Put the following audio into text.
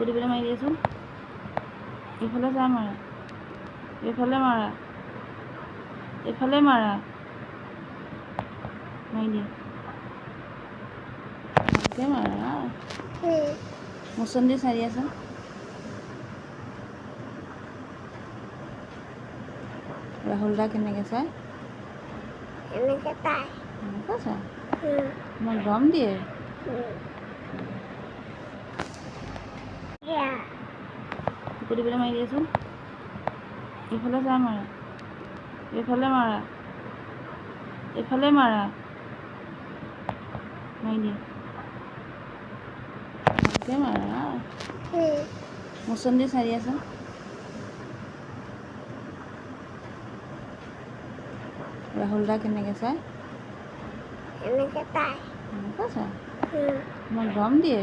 চকু দিবলৈ মাৰি দিয়াচোন। এইফালে চাই মাৰা, এইফালে মাৰা, এইফালে মাৰা, মাৰি দিয়া, ভালকৈ মাৰা। মোচন দি চাই দিয়াচোন। ৰাহুল দা কেনেকৈ চাই, এনেকৈ তাই এনেকুৱা চাই, তোমাক গৰম দিয়ে। চকু দিবলৈ মাৰি দিয়াচোন। এইফালে চাই মাৰা, এইফালে মাৰা, এইফালে মাৰা, মাৰি দিয়া, ভালকৈ মাৰা। মোচন দি চাই দিয়াচোন। ৰাহুল দা কেনেকৈ চাই, এনেকৈ তাই এনেকুৱা চাই, তোমাক গৰম দিয়ে।